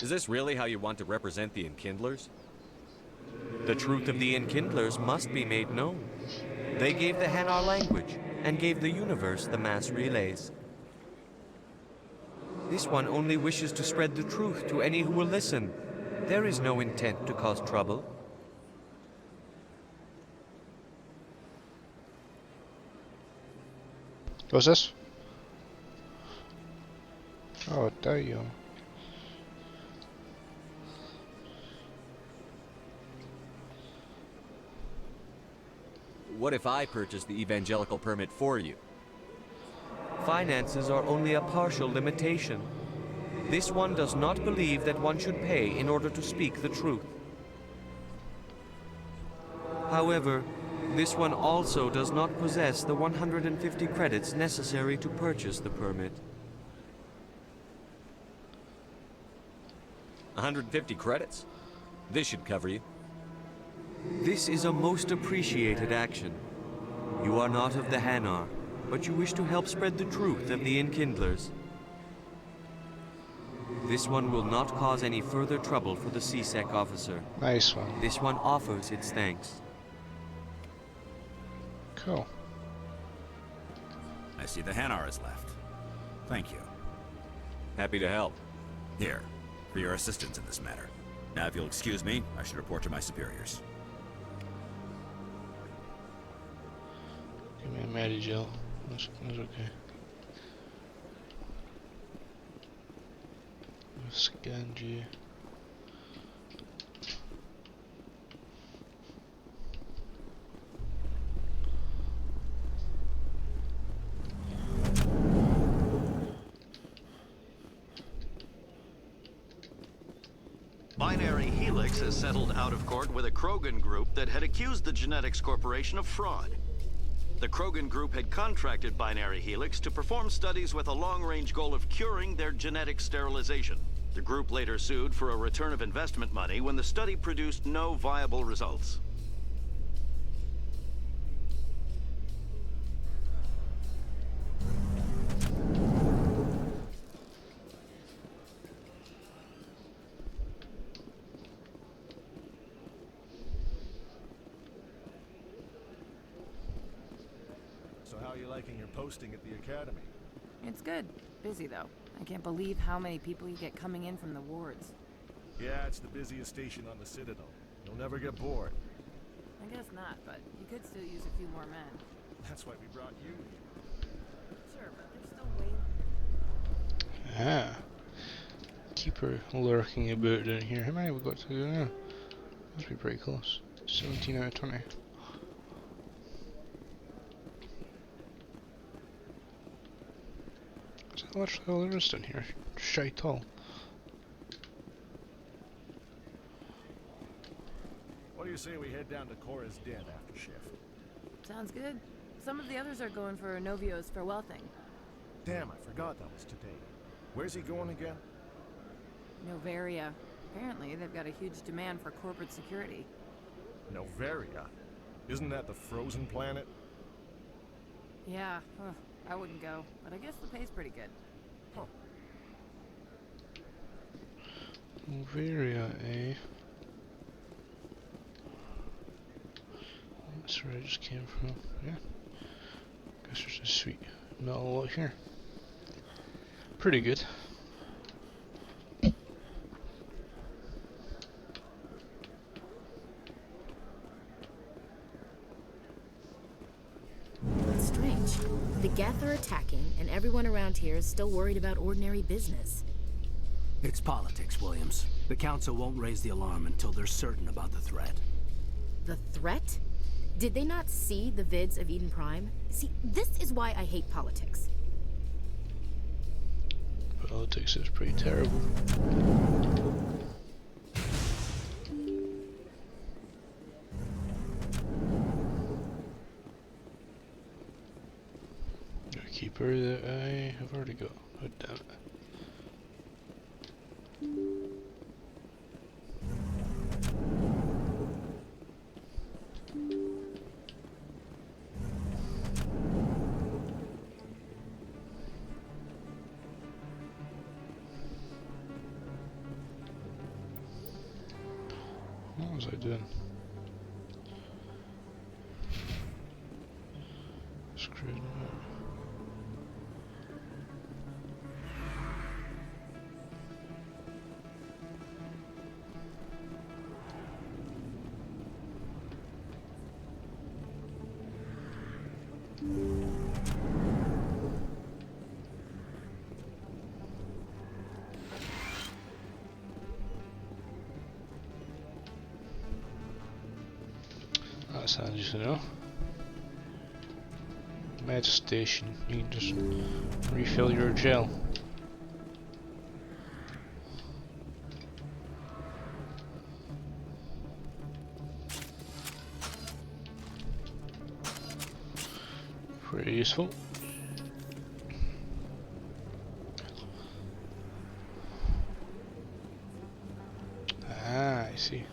Is this really how you want to represent the Enkindlers? The truth of the Enkindlers must be made known. They gave the Hanar language, and gave the universe the mass relays. This one only wishes to spread the truth to any who will listen. There is no intent to cause trouble. What's this? Oh, damn. What if I purchase the evangelical permit for you? Finances are only a partial limitation. This one does not believe that one should pay in order to speak the truth. However, this one also does not possess the 150 credits necessary to purchase the permit. 150 credits? This should cover you. This is a most appreciated action. You are not of the Hanar, but you wish to help spread the truth of the Enkindlers. This one will not cause any further trouble for the C-Sec officer. Nice one. This one offers its thanks. Cool. I see the Hanar is left. Thank you. Happy to help. Here, for your assistance in this matter. Now, if you'll excuse me, I should report to my superiors. Give me a Mary Jill. That's okay. Scan G. Binary Helix has settled out of court with a Krogan group that had accused the Genetics Corporation of fraud. The Krogan group had contracted Binary Helix to perform studies with a long-range goal of curing their genetic sterilization. The group later sued for a return of investment money when the study produced no viable results. How are you liking your posting at the academy? It's good. Busy, though. I can't believe how many people you get coming in from the wards. Yeah, it's the busiest station on the Citadel. You'll never get bored. I guess not, but you could still use a few more men. That's why we brought you. Sure, but there's still way... Ah. Keeper lurking about down here. How many have we got to go now? Must be pretty close. 17 out of 20. What the hell there is down here? Shite all. What do you say we head down to Cora's Den after shift? Sounds good. Some of the others are going for Novio's farewell thing. Damn, I forgot that was today. Where's he going again? Novaria. Apparently, they've got a huge demand for corporate security. Novaria? Isn't that the frozen planet? Yeah, I wouldn't go, but I guess the pay's pretty good. Huh. Novaria, eh? That's where I just came from. Yeah. Guess there's a sweet metal lot here. Pretty good. Strange. The Geth are attacking, and everyone around here is still worried about ordinary business. It's politics, Williams. The Council won't raise the alarm until they're certain about the threat. The threat? Did they not see the vids of Eden Prime? See, this is why I hate politics. Politics is pretty terrible. A keeper that I have already got. Oh, damn it. was I doing? Screwed it up. That's handy to know. Med station, you can just refill your gel. Pretty useful. Ah, I see.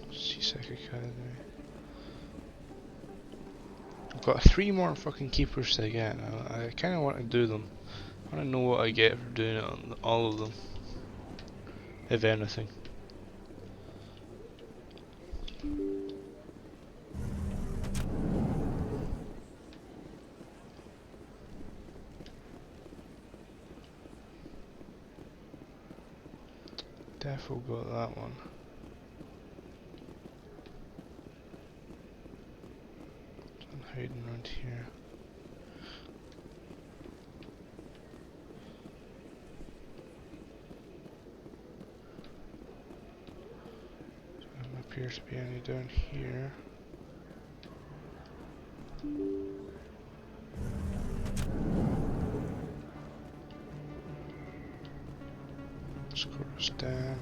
C-Sec Academy. I've got 3 more fucking keepers to get. I kind of want to do them. I want to know what I get for doing it on all of them, if anything. Defo got that one. I'm hiding around here. Doesn't appear to be any down here. Scorus Dam.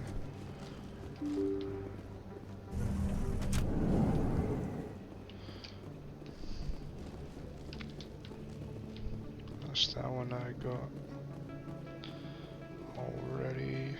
That's that one I got already.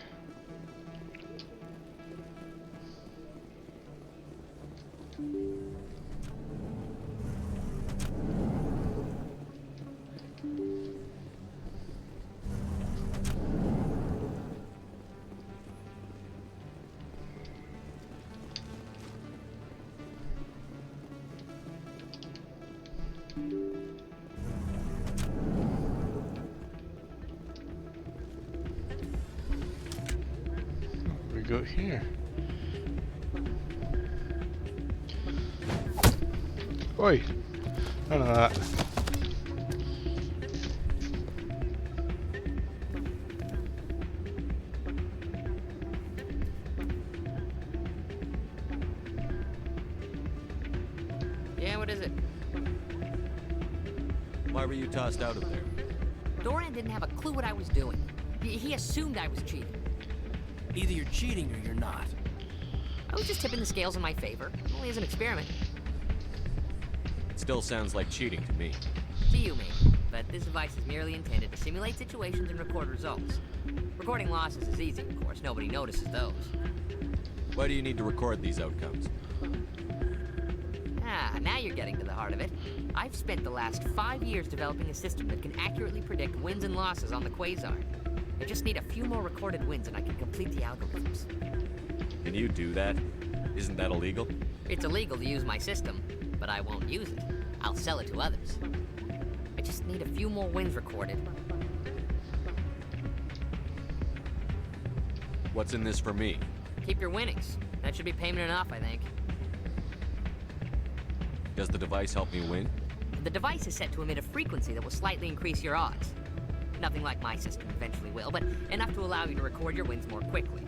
What do we got here? Oi! None of that. Yeah, what is it? Why were you tossed out of there? Doran didn't have a clue what I was doing. He assumed I was cheating. Either you're cheating or you're not. I was just tipping the scales in my favor, only as an experiment. Still sounds like cheating to me. To you, maybe. But this device is merely intended to simulate situations and record results. Recording losses is easy, of course. Nobody notices those. Why do you need to record these outcomes? Ah, now you're getting to the heart of it. I've spent the last 5 years developing a system that can accurately predict wins and losses on the Quasar. I just need a few more recorded wins and I can complete the algorithms. Can you do that? Isn't that illegal? It's illegal to use my system, but I won't use it. I'll sell it to others. I just need a few more wins recorded. What's in this for me? Keep your winnings. That should be payment enough, I think. Does the device help me win? The device is set to emit a frequency that will slightly increase your odds. Nothing like my system eventually will, but enough to allow you to record your wins more quickly.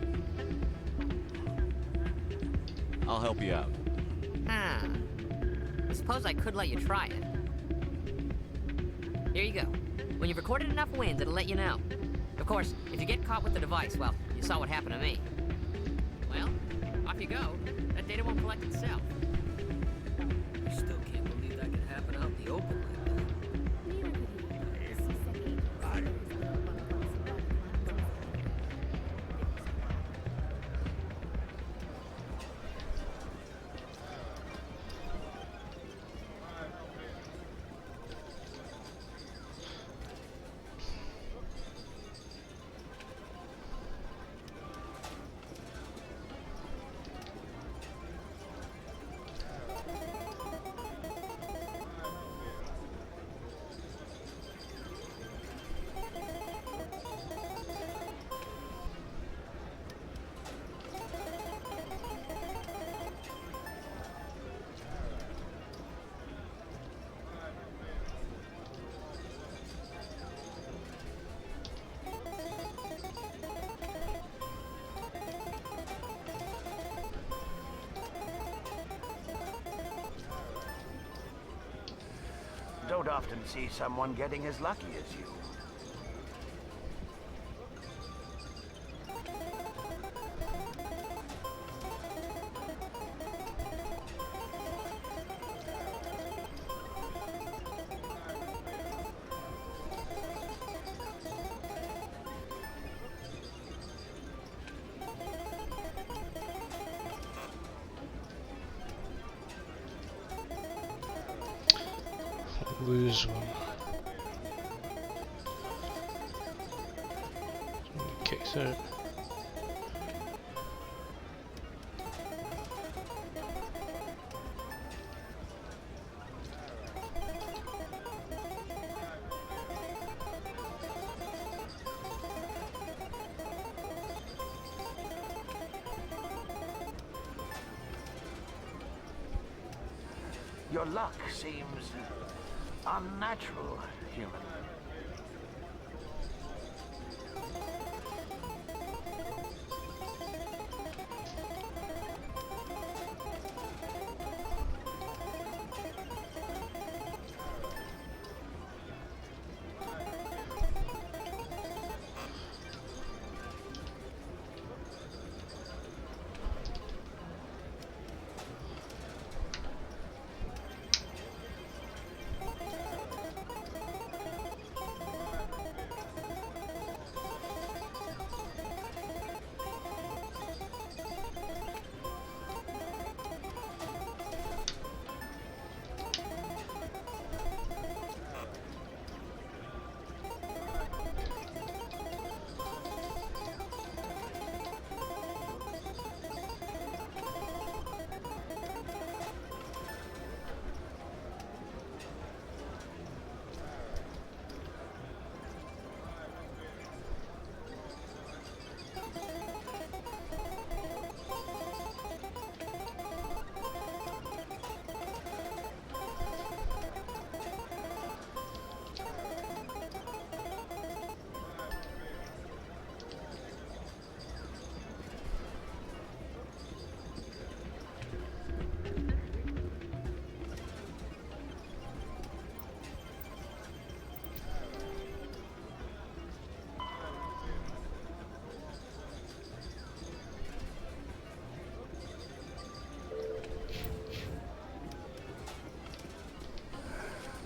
I'll help you out. Ah. I suppose I could let you try it. Here you go. When you've recorded enough wins, it'll let you know. Of course, if you get caught with the device, well, you saw what happened to me. Well, off you go. That data won't collect itself. I still can't believe that could happen out in the open like that. don't often see someone getting as lucky as you. Lose one. Kicks out. Your luck seems unnatural, human.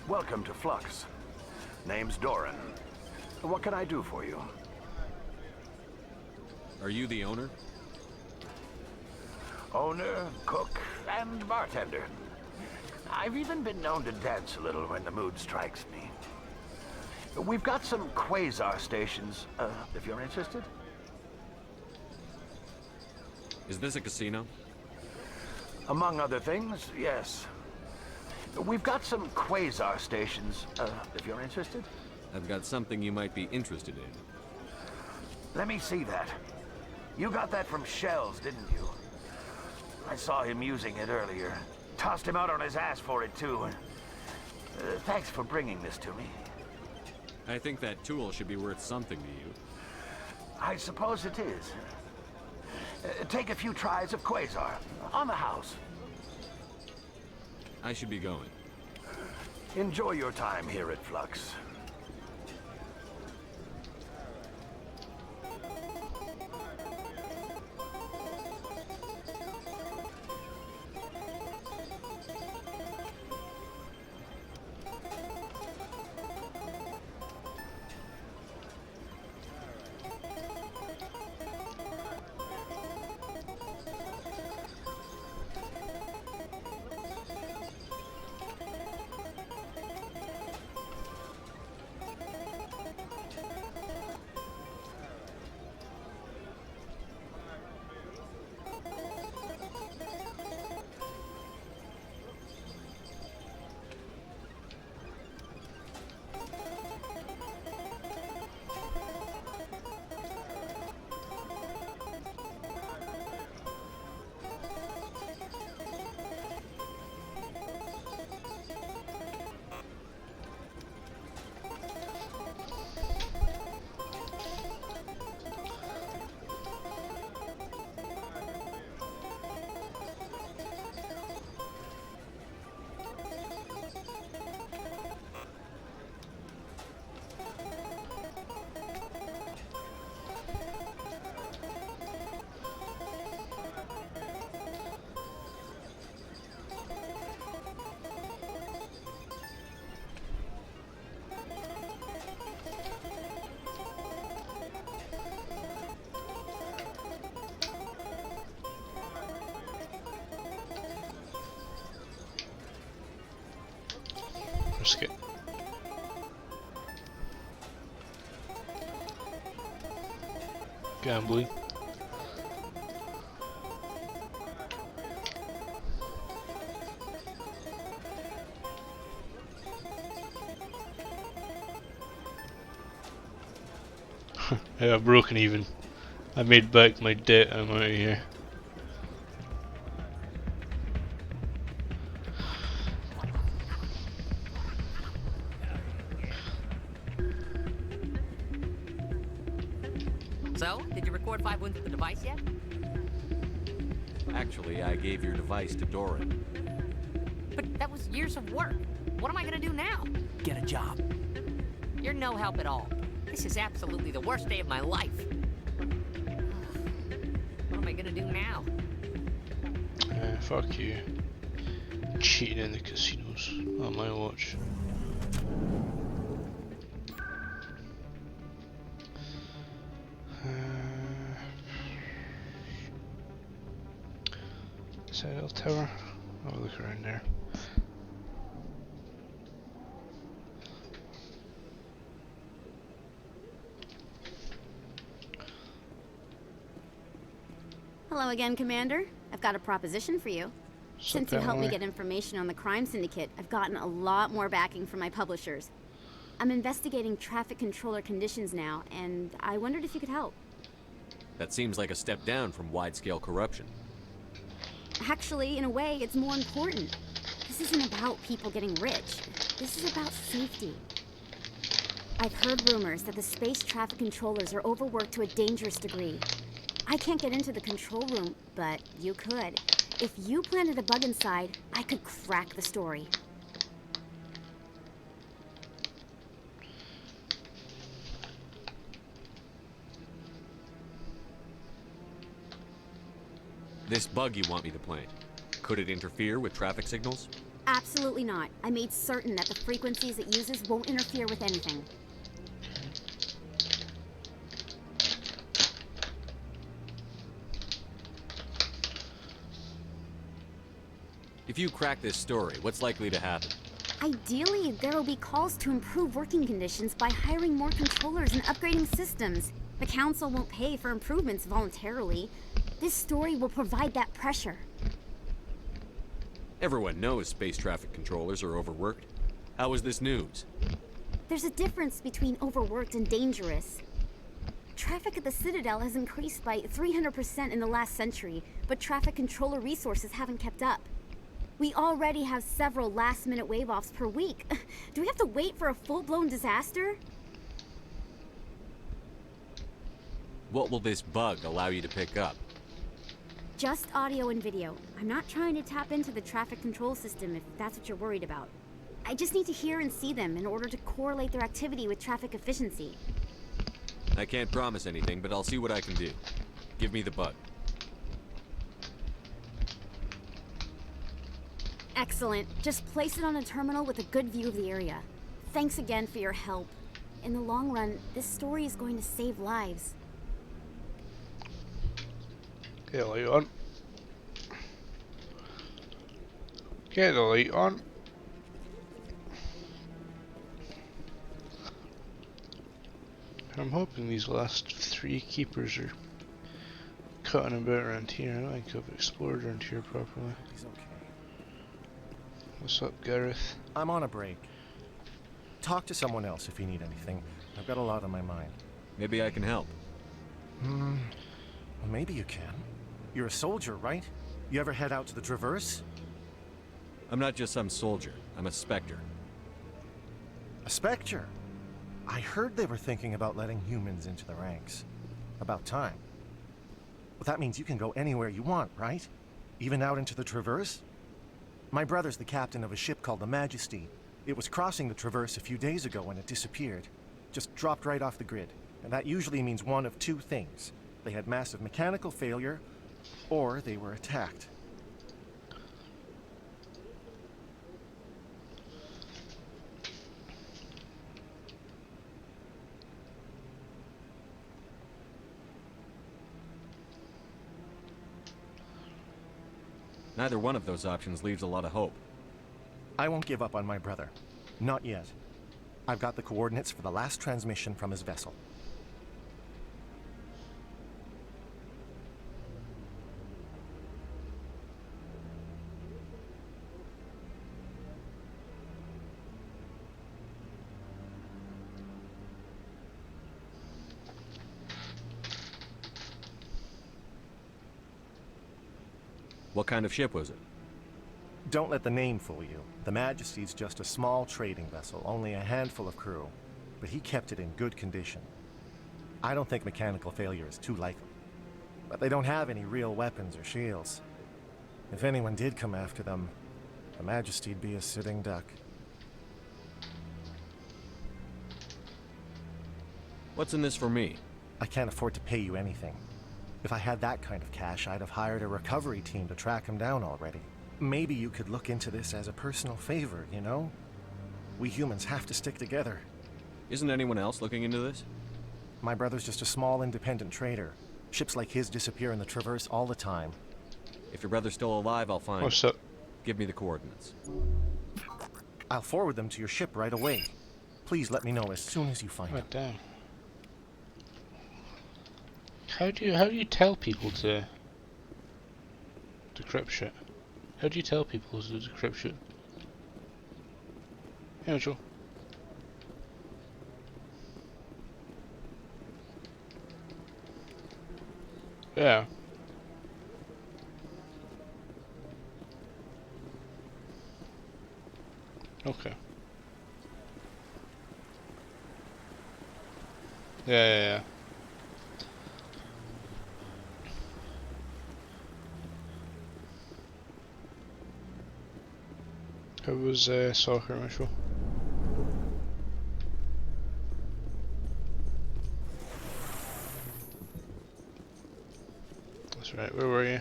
Welcome to Flux. Name's Doran. What can I do for you? Are you the owner? Owner, cook, and bartender. I've even been known to dance a little when the mood strikes me. We've got some quasar stations, if you're interested. Is this a casino? Among other things, yes. We've got some quasar stations, if you're interested. I've got something you might be interested in. Let me see that. You got that from Shells, didn't you? I saw him using it earlier. Tossed him out on his ass for it, too. Thanks for bringing this to me. I think that tool should be worth something to you. I suppose it is. Take a few tries of quasar. On the house. I should be going. Enjoy your time here at Flux. Risk it. Gambling. Yeah, I've broken even. I made back my debt, I'm out of here. So, did you record 5 wins with the device yet? Actually, I gave your device to Doran. But that was years of work. What am I gonna do now? Get a job. You're no help at all. This is absolutely the worst day of my life. What am I gonna do now? Fuck you. Cheating in the casinos on my watch. Citadel Tower. I'll look around there. Hello again, Commander. I've got a proposition for you. Since you helped me get information on the crime syndicate, I've gotten a lot more backing from my publishers. I'm investigating traffic controller conditions now, and I wondered if you could help. That seems like a step down from wide-scale corruption. Actually, in a way, it's more important. This isn't about people getting rich. This is about safety. I've heard rumors that the space traffic controllers are overworked to a dangerous degree. I can't get into the control room, but you could. If you planted a bug inside, I could crack the story. This bug you want me to plant, could it interfere with traffic signals? Absolutely not. I made certain that the frequencies it uses won't interfere with anything. If you crack this story, what's likely to happen? Ideally, there will be calls to improve working conditions by hiring more controllers and upgrading systems. The Council won't pay for improvements voluntarily. This story will provide that pressure. Everyone knows space traffic controllers are overworked. How is this news? There's a difference between overworked and dangerous. Traffic at the Citadel has increased by 300% in the last century, but traffic controller resources haven't kept up. We already have several last-minute wave-offs per week. Do we have to wait for a full-blown disaster? What will this bug allow you to pick up? Just audio and video. I'm not trying to tap into the traffic control system if that's what you're worried about. I just need to hear and see them in order to correlate their activity with traffic efficiency. I can't promise anything, but I'll see what I can do. Give me the bug. Excellent. Just place it on a terminal with a good view of the area. Thanks again for your help. In the long run, this story is going to save lives. Get the light on. Get the light on. I'm hoping these last 3 keepers are cutting about around here. I don't think I've explored around here properly. He's okay. What's up, Gareth? I'm on a break. Talk to someone else if you need anything. I've got a lot on my mind. Maybe I can help. Well, maybe you can. You're a soldier, right? You ever head out to the Traverse? I'm not just some soldier. I'm a Spectre. A Spectre? I heard they were thinking about letting humans into the ranks. About time. Well, that means you can go anywhere you want, right? Even out into the Traverse? My brother's the captain of a ship called the Majesty. It was crossing the Traverse a few days ago when it disappeared. Just dropped right off the grid. And that usually means one of 2 things. They had massive mechanical failure, or they were attacked. Neither one of those options leaves a lot of hope. I won't give up on my brother. Not yet. I've got the coordinates for the last transmission from his vessel. What kind of ship was it? Don't let the name fool you. The Majesty's just a small trading vessel, only a handful of crew. But he kept it in good condition. I don't think mechanical failure is too likely. But they don't have any real weapons or shields. If anyone did come after them, the Majesty'd be a sitting duck. What's in this for me? I can't afford to pay you anything. If I had that kind of cash, I'd have hired a recovery team to track him down already. Maybe you could look into this as a personal favor, you know? We humans have to stick together. Isn't anyone else looking into this? My brother's just a small independent trader. Ships like his disappear in the Traverse all the time. If your brother's still alive, I'll find What's him. up? Give me the coordinates. I'll forward them to your ship right away. Please let me know as soon as you find God them. damn. How do you tell people to decrypt shit? How do you tell people to decrypt shit? Hey, Mitchell. Yeah. Okay. Yeah. How was soccer, Mitchell? That's right, where were you?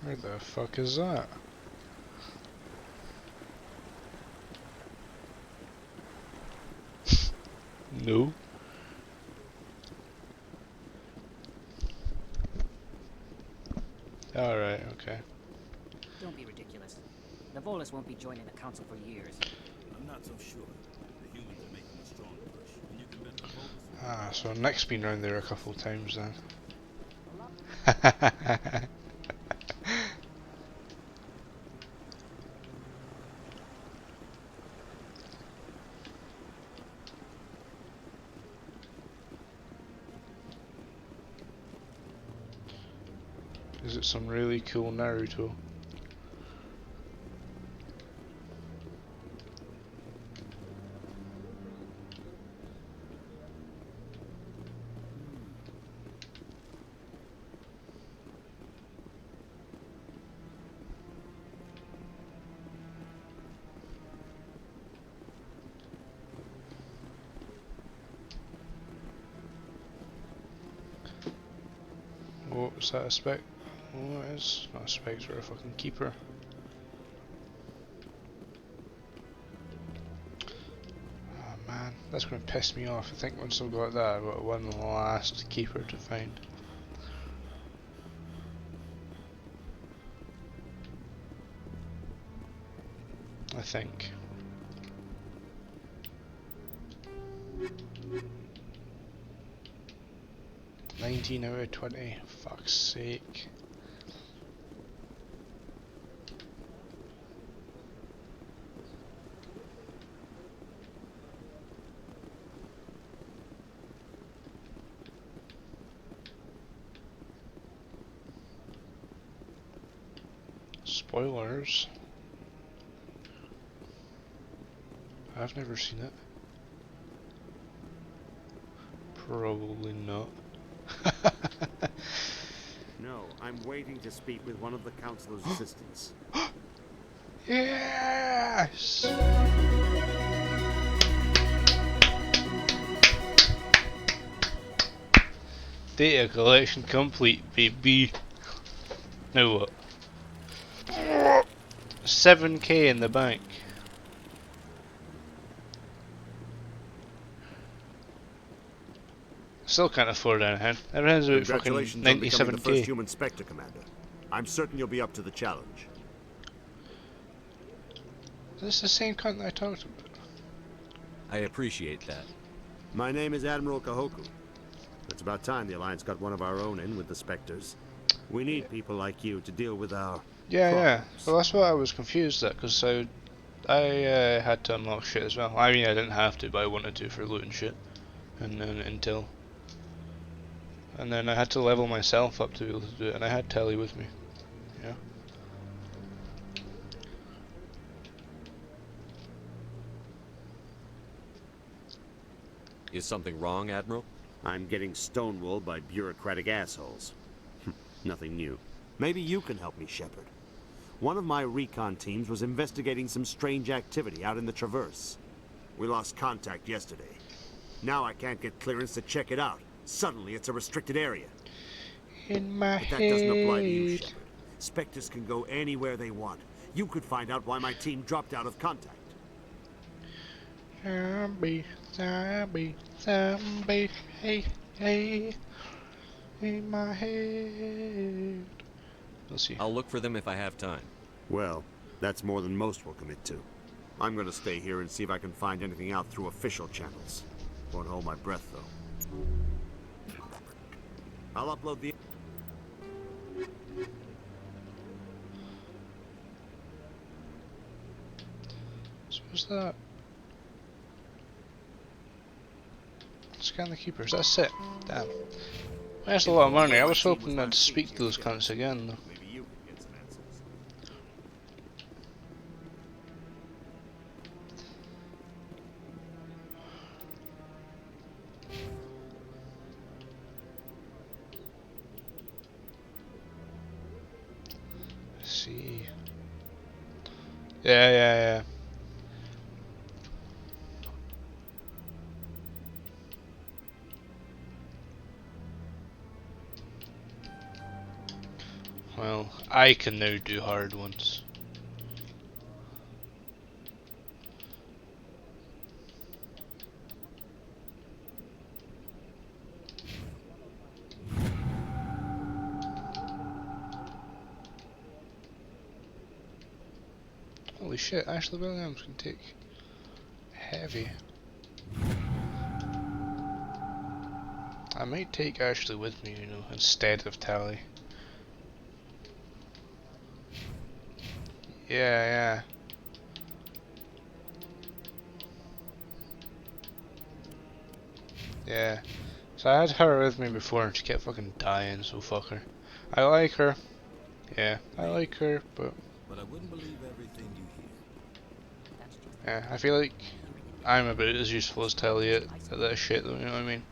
Where the fuck is that? No. Alright, okay. Don't be ridiculous. The Volus won't be joining the council for years. I'm not so sure. The humans are making a strong push, and you can bet the Volus. Ah, so Nick's been round there a couple of times then. Is it some really cool Naruto? Oh, is that a spec? Oh, it is. Not a spectre, a fucking keeper. Oh man, that's gonna piss me off. I think once I've got that, I've got one last keeper to find. I think. $19 out of 20. Fuck's sake. Spoilers. I've never seen it. Probably not. No, I'm waiting to speak with one of the councilor's assistants. Yes! Data collection complete, baby. Now what? 7k in the bank. Still can't afford anything. Everything's about fucking Congratulations on becoming the first 97k. human Spectre, Commander. I'm certain you'll be up to the challenge. Is this the same cunt that I talked about? I appreciate that. My name is Admiral Kahoku. It's about time the Alliance got one of our own in with the Spectres. We need people like you to deal with our Yeah. Well, that's what I was confused at, because I had to unlock shit as well. I mean, I didn't have to, but I wanted to for loot and shit. And then intel. And then I had to level myself up to be able to do it, and I had Telly with me. Yeah. Is something wrong, Admiral? I'm getting stonewalled by bureaucratic assholes. Nothing new. Maybe you can help me, Shepard. One of my recon teams was investigating some strange activity out in the Traverse. We lost contact yesterday. Now I can't get clearance to check it out. Suddenly it's a restricted area. In my But that doesn't apply to you, Shepard. Spectres can go anywhere they want. You could find out why my team dropped out of contact. Zombie, zombie, zombie, hey, hey, in my head. Let's see. I'll look for them if I have time. Well, that's more than most will commit to. I'm gonna stay here and see if I can find anything out through official channels. Won't hold my breath, though. I'll upload the... So what's that? Scan the keepers, that's it. Damn. That's a lot of money. I was hoping I'd speak to those cunts again though. Maybe you can get some answers. Let's see. Yeah. Well, I can now do hard ones. Holy shit, Ashley Williams can take heavy. I might take Ashley with me, you know, instead of Tally. Yeah. Yeah. So I had her with me before and she kept fucking dying, so fuck her. I like her. Yeah, I like her, but I wouldn't believe everything you hear. yeah, I feel like I'm about as useful as Telly at that shit though, you know what I mean?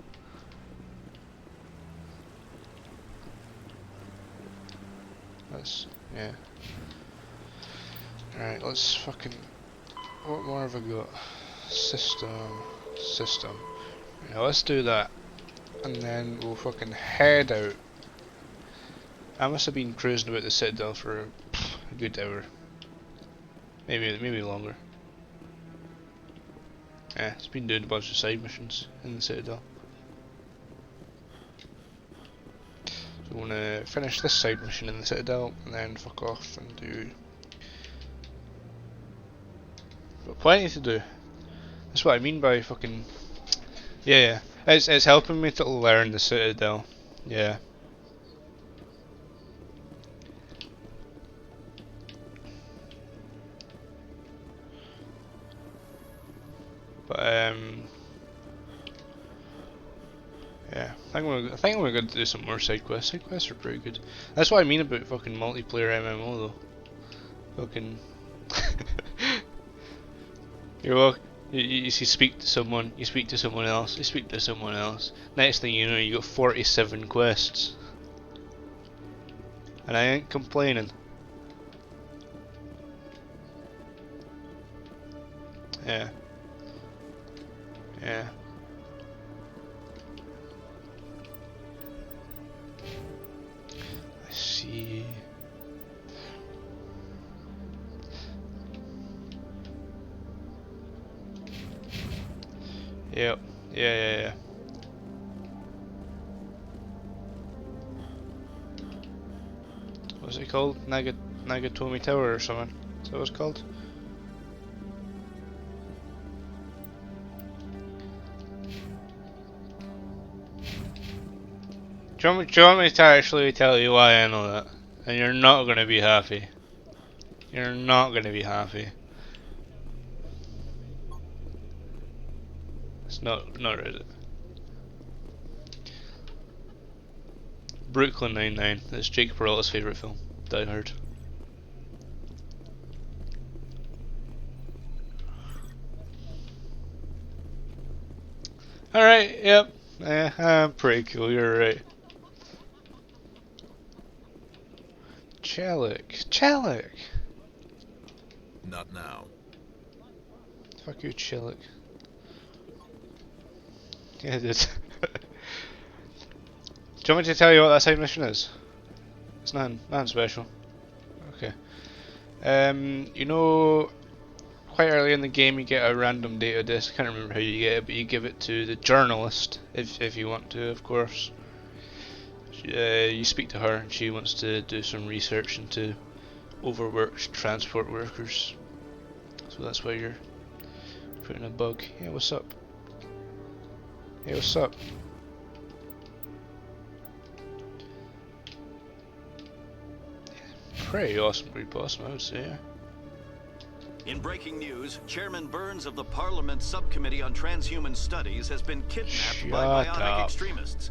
Yeah. Alright, let's fucking... What more have I got? System. Yeah, let's do that. And then we'll fucking head out. I must have been cruising about the Citadel for a good hour. Maybe longer. Yeah, it's been doing a bunch of side missions in the Citadel. So we're gonna finish this side mission in the Citadel and then fuck off and do... Got plenty to do. That's what I mean by fucking... Yeah. It's helping me to learn the Citadel. Yeah. But yeah, I think we're going to do some more side quests. Side quests are pretty good. That's what I mean about fucking multiplayer MMO though. Fucking you speak to someone, you speak to someone else, you speak to someone else. Next thing you know, you got 47 quests. And I ain't complaining. Yeah. Yeah. I see. Yep. Yeah. Was What's it called? Nagatomi Tower or something. Is that what it's called? Do you want me to actually tell you why I know that? And you're not going to be happy. You're not going to be happy. It's not Reddit. Brooklyn Nine-Nine. It's Jake Peralta's favourite film. Die Hard. Alright, yep. I'm pretty cool, you're right. Chalik! Not now. Fuck you, Chalik. Yeah, it is. Do you want me to tell you what that side mission is? It's nothing special. Okay. You know, quite early in the game you get a random data disk. I can't remember how you get it, but you give it to the journalist, if you want to, of course. You speak to her and she wants to do some research into overworked transport workers. So that's why you're putting a bug. Yeah, what's up? Hey, what's up? Pretty awesome, I would say. In breaking news, Chairman Burns of the Parliament Subcommittee on Transhuman Studies has been kidnapped by biotic extremists.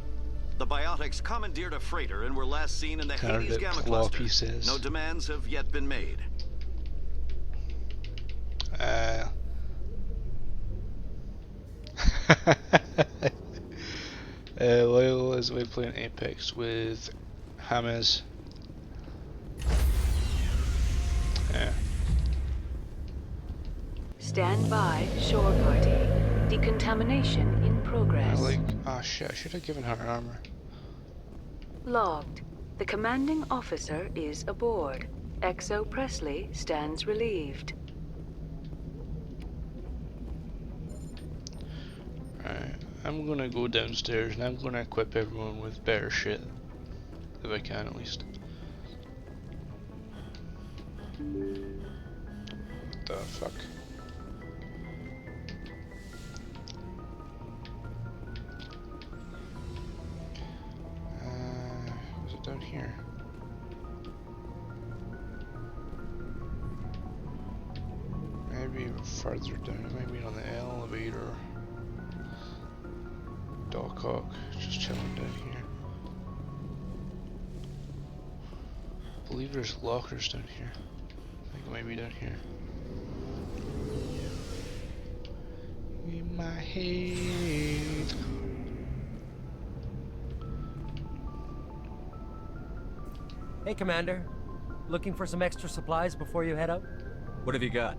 The biotics commandeered a freighter and were last seen in the Hades Gamma Cluster. No demands have yet been made. Loyal is away playing Apex with Hammers. Yeah. Stand by, shore party. Decontamination in progress. Oh shit, I should have given her armor. Logged. The commanding officer is aboard. Exo Presley stands relieved. Right, I'm gonna go downstairs and I'm gonna equip everyone with better shit. If I can, at least. What the fuck? Was it down here? Maybe further down, it might be on the elevator. Doc Hawk, just chilling down here. I believe there's lockers down here. I think it might be down here. In my head. Hey, Commander. Looking for some extra supplies before you head out? What have you got?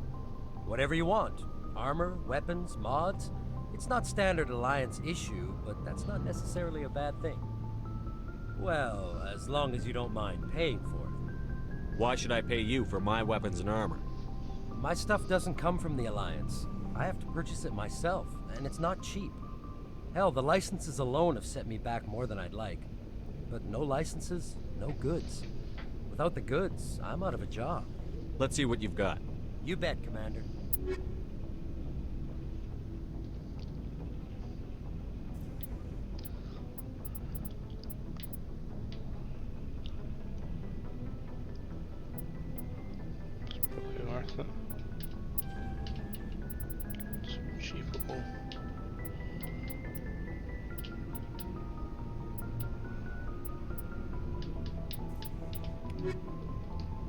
Whatever you want. Armor, weapons, mods. It's not standard Alliance issue, but that's not necessarily a bad thing. Well, as long as you don't mind paying for it. Why should I pay you for my weapons and armor? My stuff doesn't come from the Alliance. I have to purchase it myself, and it's not cheap. Hell, the licenses alone have set me back more than I'd like. But no licenses, no goods. Without the goods, I'm out of a job. Let's see what you've got. You bet, Commander.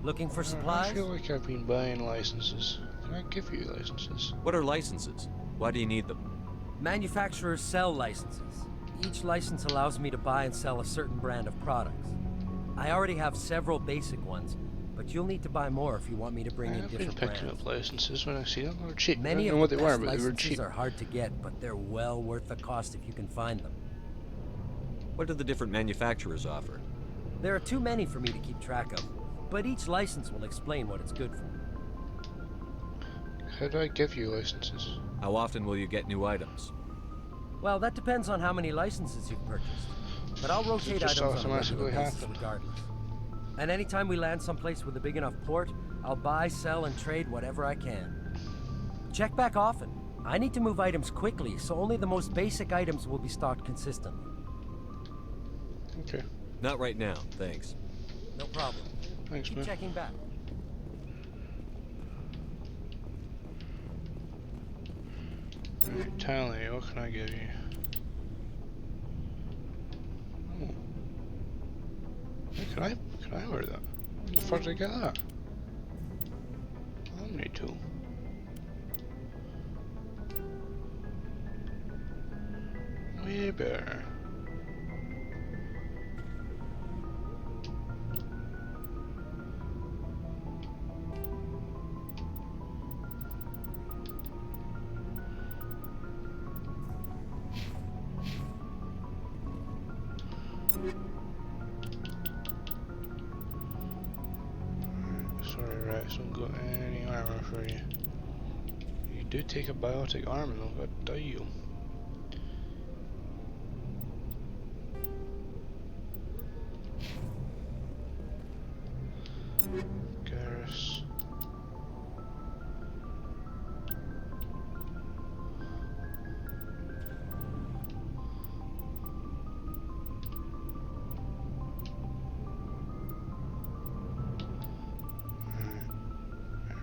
Looking for supplies? I feel like I've been buying licenses. Can I give you licenses? What are licenses? Why do you need them? Manufacturers sell licenses. Each license allows me to buy and sell a certain brand of products. I already have several basic ones, but you'll need to buy more if you want me to bring in different brands. I've been picking up licenses when I see them. They're cheap. Many I don't know what they were, of the but best they were licenses cheap. are hard to get, but they're well worth the cost if you can find them. What do the different manufacturers offer? There are too many for me to keep track of, but each license will explain what it's good for. How do I give you licenses? How often will you get new items? Well, that depends on how many licenses you've purchased. But I'll rotate items on a regular basis regardless. And anytime we land someplace with a big enough port, I'll buy, sell, and trade whatever I can. Check back often. I need to move items quickly, so only the most basic items will be stocked consistently. Okay. Not right now, thanks. No problem. Thanks, Keep man. checking back. Right, Tally, what can I give you? Oh. Hey, can I wear that? Where the fuck did I get that? Omni tool. Way better. Sorry, Rex, don't got any armor for you. You do take a biotic armor though, god damn. Garrus.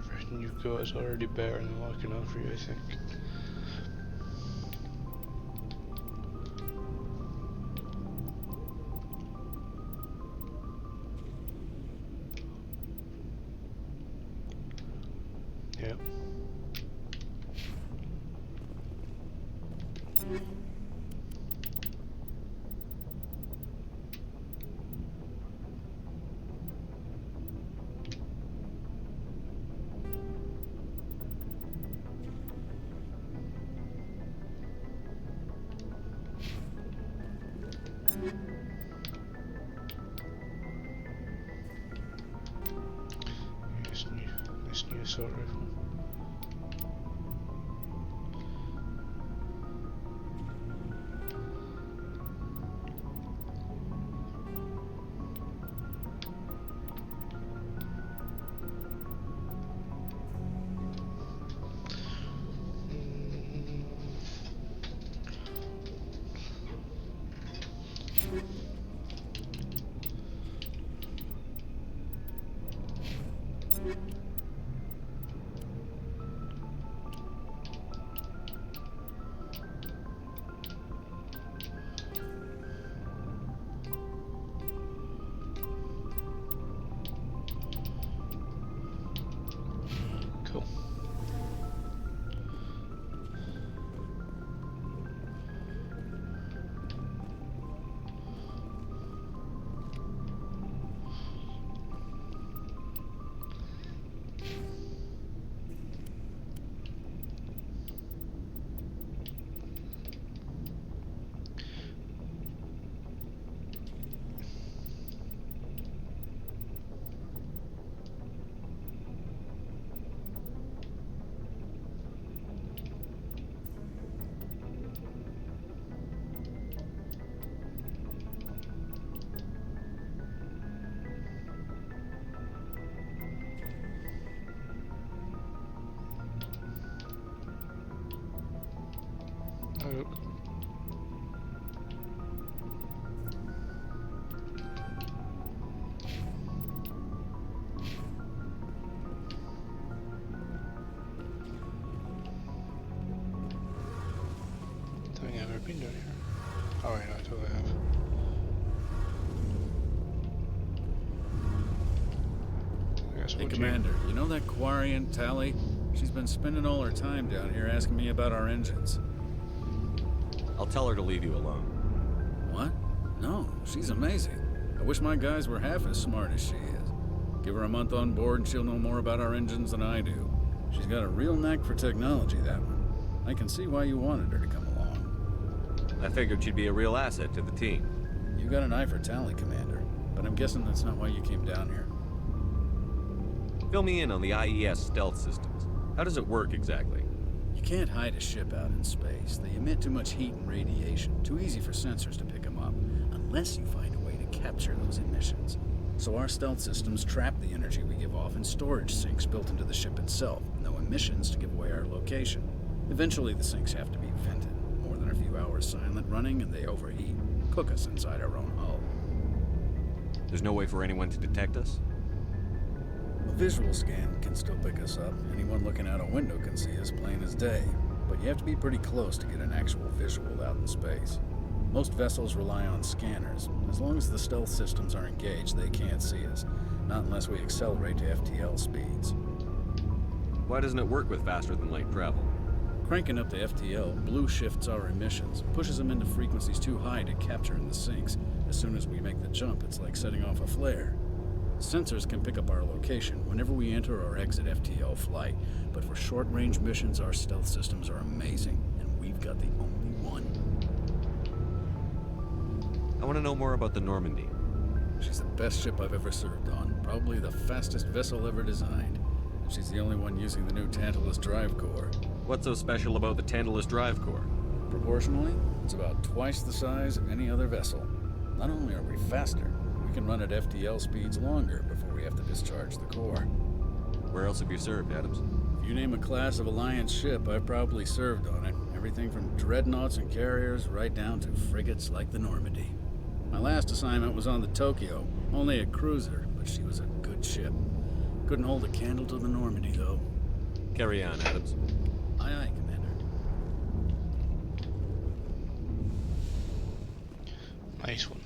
Everything you've got is already better than what I can offer you, I think. Yep. This new assault rifle. Cool. Look. Don't think I've ever been down here. Oh wait, no, I totally have. I guess Hey, we'll Commander, you know that Quarian, Tally? She's been spending all her time down here asking me about our engines. I'll tell her to leave you alone. What? No, she's amazing. I wish my guys were half as smart as she is. Give her a month on board and she'll know more about our engines than I do. She's got a real knack for technology, that one. I can see why you wanted her to come along. I figured she'd be a real asset to the team. You got an eye for Tally, Commander, but I'm guessing that's not why you came down here. Fill me in on the IES stealth systems. How does it work exactly? You can't hide a ship out in space. They emit too much heat and radiation. Too easy for sensors to pick them up, unless you find a way to capture those emissions. So our stealth systems trap the energy we give off in storage sinks built into the ship itself, with no emissions to give away our location. Eventually the sinks have to be vented. More than a few hours silent running and they overheat. Cook us inside our own hull. There's no way for anyone to detect us? A visual scan can still pick us up. Anyone looking out a window can see us plain as day. But you have to be pretty close to get an actual visual out in space. Most vessels rely on scanners. As long as the stealth systems are engaged, they can't see us. Not unless we accelerate to FTL speeds. Why doesn't it work with faster than light travel? Cranking up the FTL blue shifts our emissions, pushes them into frequencies too high to capture in the sinks. As soon as we make the jump, it's like setting off a flare. Sensors can pick up our location whenever we enter or exit FTL flight, but for short-range missions, our stealth systems are amazing, and we've got the only one. I want to know more about the Normandy. She's the best ship I've ever served on, probably the fastest vessel ever designed. And she's the only one using the new Tantalus drive core. What's so special about the Tantalus drive core? Proportionally, it's about twice the size of any other vessel. Not only are we faster, we can run at FTL speeds longer before we have to discharge the core. Where else have you served, Adams? If you name a class of Alliance ship, I've probably served on it. Everything from dreadnoughts and carriers right down to frigates like the Normandy. My last assignment was on the Tokyo, only a cruiser, but she was a good ship. Couldn't hold a candle to the Normandy, though. Carry on, Adams. Aye, aye, Commander. Nice one.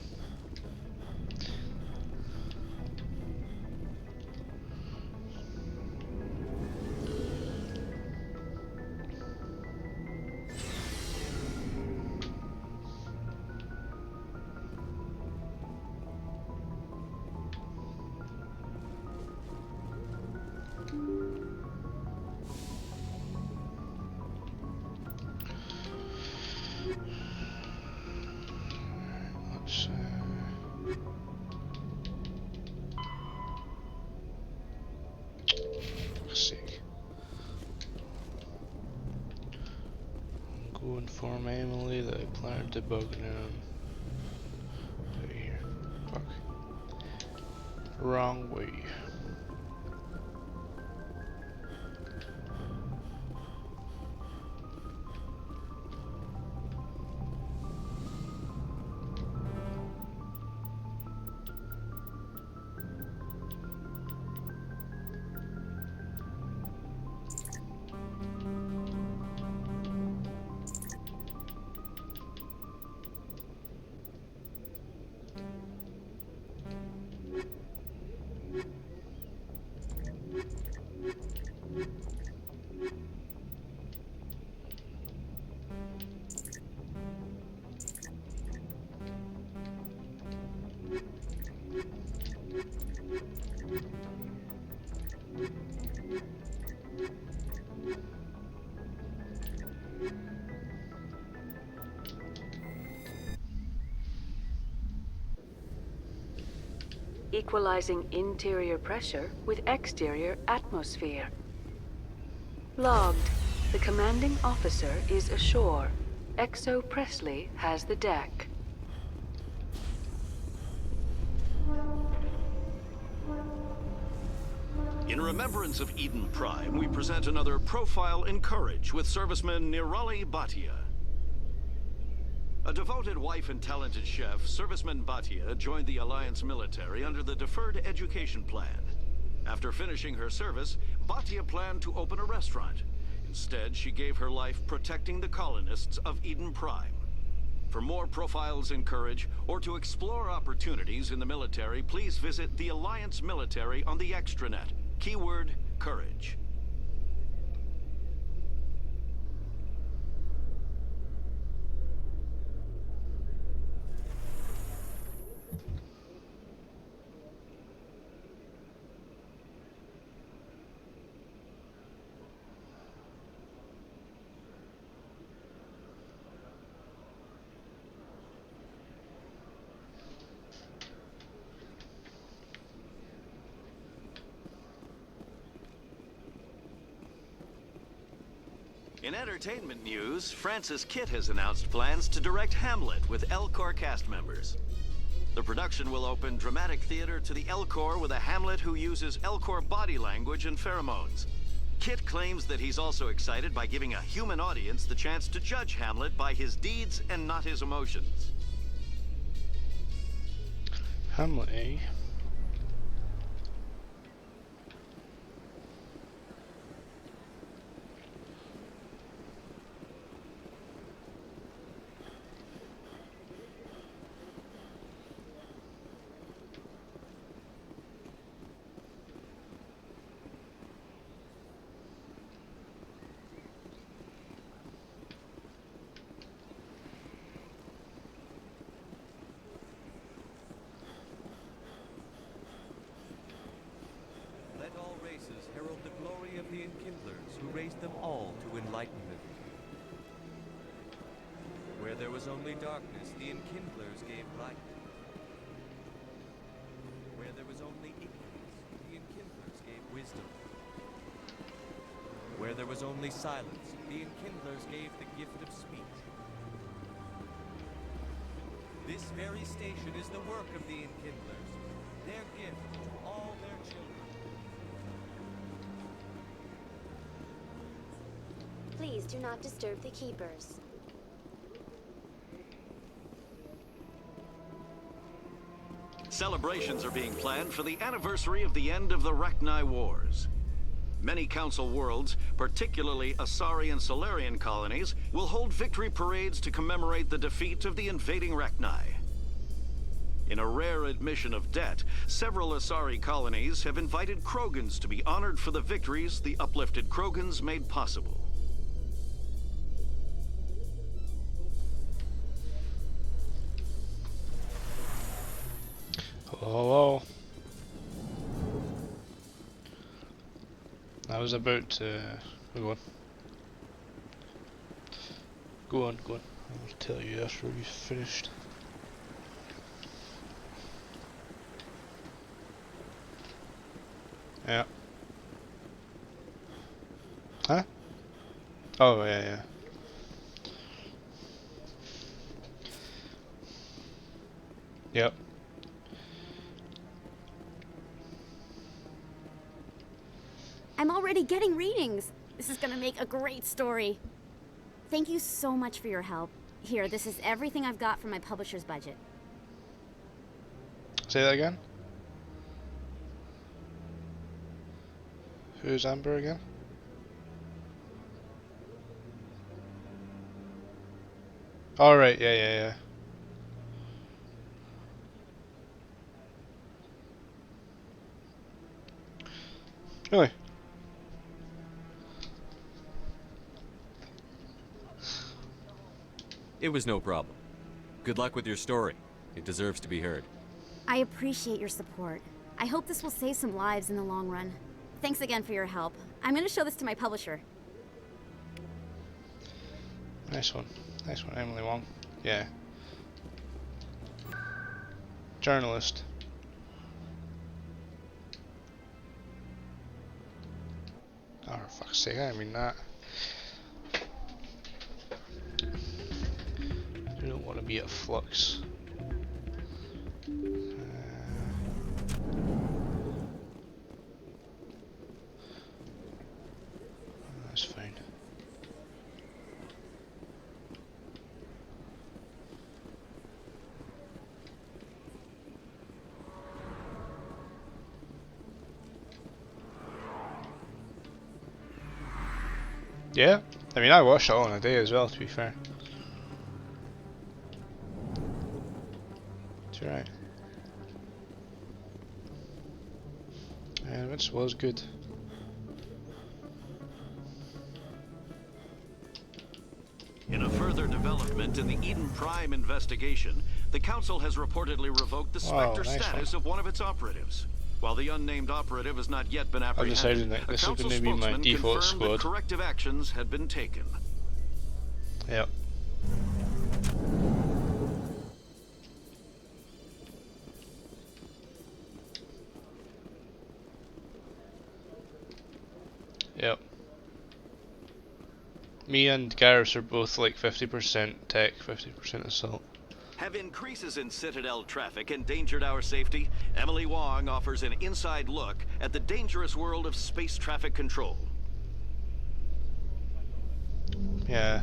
Go inform Emily that I plan to bug down. Right here. Fuck. Wrong way. Equalizing interior pressure with exterior atmosphere. Logged. The commanding officer is ashore. XO Presley has the deck. In remembrance of Eden Prime, we present another profile in courage with serviceman Nirali Bhatia. A devoted wife and talented chef, Serviceman Bhatia joined the Alliance military under the Deferred Education Plan. After finishing her service, Bhatia planned to open a restaurant. Instead, she gave her life protecting the colonists of Eden Prime. For more profiles in courage, or to explore opportunities in the military, please visit the Alliance military on the extranet. Keyword, courage. In entertainment news, Francis Kitt has announced plans to direct Hamlet with Elcor cast members. The production will open dramatic theater to the Elcor with a Hamlet who uses Elcor body language and pheromones. Kit claims that he's also excited by giving a human audience the chance to judge Hamlet by his deeds and not his emotions. Hamlet, eh? Let all races herald the glory of the Enkindlers, who raised them all to enlightenment. Where there was only darkness, the Enkindlers gave light. Where there was only ignorance, the Enkindlers gave wisdom. Where there was only silence, the Enkindlers gave the gift of speech. This very station is the work of the Enkindlers, their gift to all their children. Please do not disturb the keepers. Celebrations are being planned for the anniversary of the end of the Rachni Wars. Many Council worlds, particularly Asari and Solarian colonies, will hold victory parades to commemorate the defeat of the invading Rachni. In a rare admission of debt, several Asari colonies have invited Krogans to be honored for the victories the uplifted Krogans made possible. Hello. I was about to go on. Go on. I'll tell you after we've finished. Yeah. Huh? Oh yeah. Yep. I'm already getting readings. This is gonna make a great story. Thank you so much for your help. Here, this is everything I've got from my publisher's budget. Say that again? Who's Amber again? Alright, yeah. Really? It was no problem. Good luck with your story. It deserves to be heard. I appreciate your support. I hope this will save some lives in the long run. Thanks again for your help. I'm gonna show this to my publisher. Nice one, Emily Wong. Yeah. Journalist. Oh, for fuck's sake, I mean that. I don't want to be at Flux. That's fine. Yeah, I mean I watched it all in a day as well, to be fair. It's alright. And it was good. In a further development in the Eden Prime investigation, the Council has reportedly revoked the Spectre status of one of its operatives. While the unnamed operative has not yet been apprehended, that a this is Council going to be my spokesman default confirmed that squad. corrective actions had been taken. Yep. Yep. Me and Garrus are both like 50% tech, 50% assault. Have increases in Citadel traffic endangered our safety? Emily Wong offers an inside look at the dangerous world of space traffic control. Yeah.